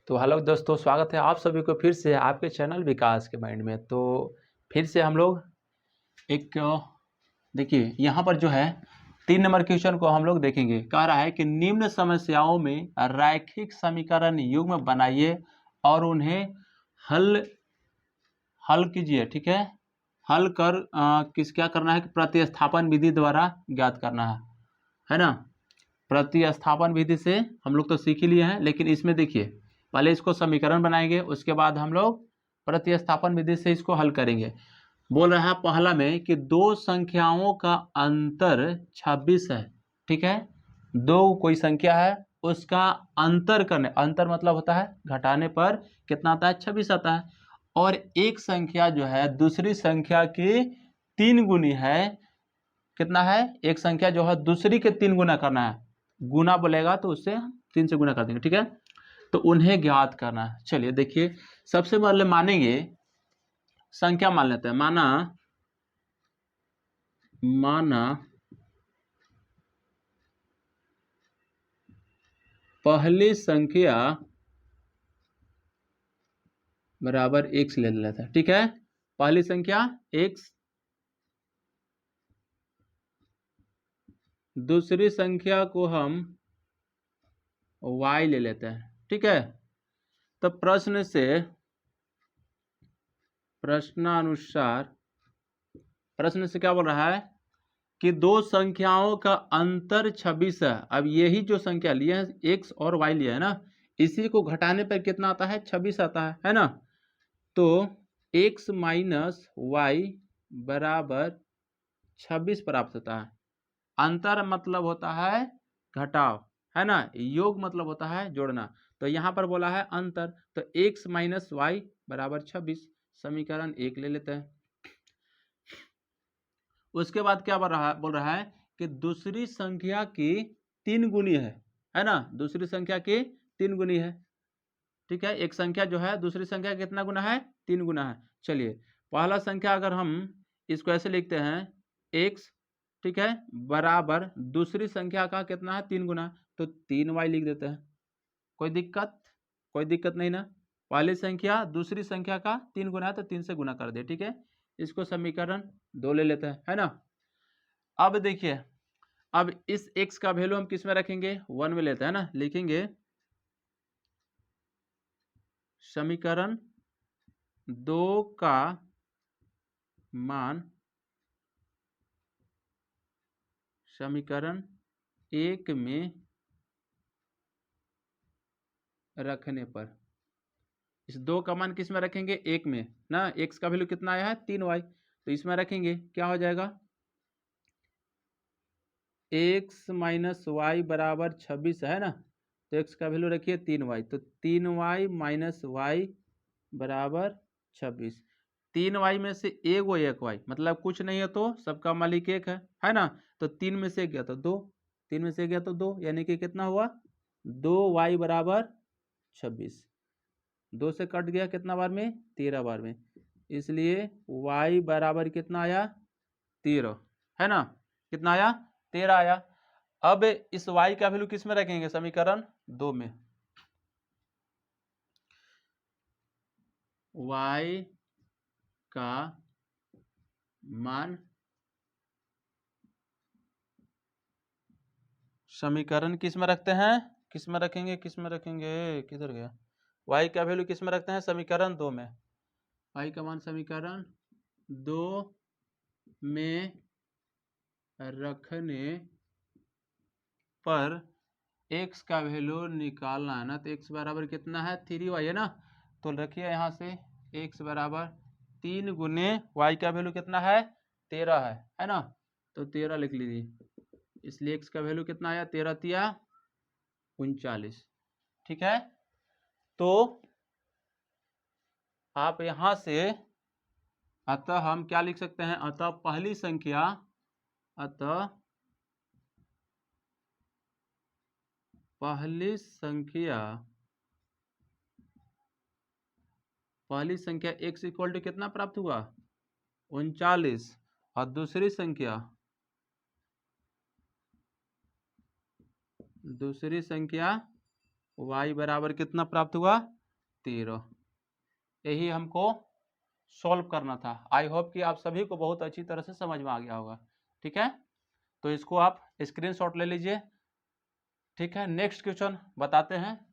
तो हेलो दोस्तों, स्वागत है आप सभी को फिर से आपके चैनल विकास के माइंड में। तो फिर से हम लोग एक देखिए यहाँ पर जो है 3 नंबर क्वेश्चन को हम लोग देखेंगे। कह रहा है कि निम्न समस्याओं में रैखिक समीकरण युग्म बनाइए और उन्हें हल हल कीजिए। ठीक है, हल कर क्या करना है कि प्रतिस्थापन विधि द्वारा ज्ञात करना है ना। प्रतिस्थापन विधि से हम लोग तो सीख ही लिए हैं, लेकिन इसमें देखिए पहले इसको समीकरण बनाएंगे, उसके बाद हम लोग प्रतिस्थापन विधि से इसको हल करेंगे। बोल रहा है पहला में कि दो संख्याओं का अंतर 26 है। ठीक है, दो कोई संख्या है, उसका अंतर करने, अंतर मतलब होता है घटाने पर कितना आता है, 26 आता है। और एक संख्या जो है दूसरी संख्या की 3 गुनी है। कितना है, एक संख्या जो है दूसरी के 3 गुना करना है। गुना बोलेगा तो उससे 3 से गुना कर देंगे। ठीक है, तो उन्हें ज्ञात करना है। चलिए देखिए, सबसे पहले मानेंगे संख्या मान लेते हैं। माना पहली संख्या बराबर x ले लेते हैं। ठीक है, पहली संख्या x, दूसरी संख्या को हम y ले लेते हैं। ठीक है, तो प्रश्न से क्या बोल रहा है कि दो संख्याओं का अंतर 26 है। अब यही जो संख्या लिए है x और y लिया है ना, इसी को घटाने पर कितना आता है, 26 आता है ना। तो x माइनस वाई बराबर 26 प्राप्त होता है। अंतर मतलब होता है घटाव, है ना। योग मतलब होता है जोड़ना। तो यहाँ पर बोला है अंतर, तो x माइनस वाई बराबर 26, समीकरण 1 ले लेते हैं। उसके बाद क्या बोल रहा है कि दूसरी संख्या की 3 गुनी है ना। दूसरी संख्या की 3 गुनी है। ठीक है, एक संख्या जो है दूसरी संख्या कितना गुना है, 3 गुना है। चलिए पहला संख्या अगर हम इसको ऐसे लिखते हैं x, ठीक है, बराबर दूसरी संख्या का कितना है, 3 गुना, तो 3y लिख देते हैं। कोई दिक्कत नहीं ना। पहली संख्या दूसरी संख्या का 3 गुना है तो 3 से गुना कर दे। ठीक है, इसको समीकरण 2 ले लेते हैं, है ना। अब देखिए, अब इस x का वैल्यू हम किस में रखेंगे, 1 में लेते हैं ना। लिखेंगे समीकरण 2 का मान समीकरण 1 में रखने पर, इस 2 का मान किस में रखेंगे, 1 में ना। x का वैल्यू कितना आया है, 3y, तो इसमें रखेंगे, क्या हो जाएगा, x माइनस वाई बराबर 26 है ना। तो x का वैल्यू रखिए 3y, तो 3y माइनस वाई बराबर 26। 3y में से एक y, मतलब कुछ नहीं है तो सबका मालिक एक है ना। तो 3 में से गया तो 2, 3 में से गया तो 2, यानी कि कितना हुआ, 2y बराबर 26। 2 से कट गया कितना बार में, 13 बार में, इसलिए y बराबर कितना आया, 13, है ना। कितना आया, 13 आया। अब इस y का वैल्यू किस में रखेंगे, समीकरण 2 में। y का मान समीकरण किस में रखते हैं, किस में रखेंगे, किधर गया, y का वैल्यू किस में रखते हैं, समीकरण 2 में। y का मान समीकरण 2 में रखने पर x का वैल्यू निकालना है ना। तो x बराबर कितना है, 3y है ना। तो रखिए यहाँ से x बराबर 3 गुने y का वैल्यू कितना है, 13 है ना। तो 13 लिख लीजिए, इसलिए x का वैल्यू कितना आया, 13 तिया 39। ठीक है, तो आप यहाँ से अतः हम क्या लिख सकते हैं, अतः पहली संख्या x इक्वल टू कितना प्राप्त हुआ, 39। और दूसरी संख्या y बराबर कितना प्राप्त हुआ 13। यही हमको सॉल्व करना था। आई होप कि आप सभी को बहुत अच्छी तरह से समझ में आ गया होगा। ठीक है, तो इसको आप स्क्रीनशॉट ले लीजिए। ठीक है, नेक्स्ट क्वेश्चन बताते हैं।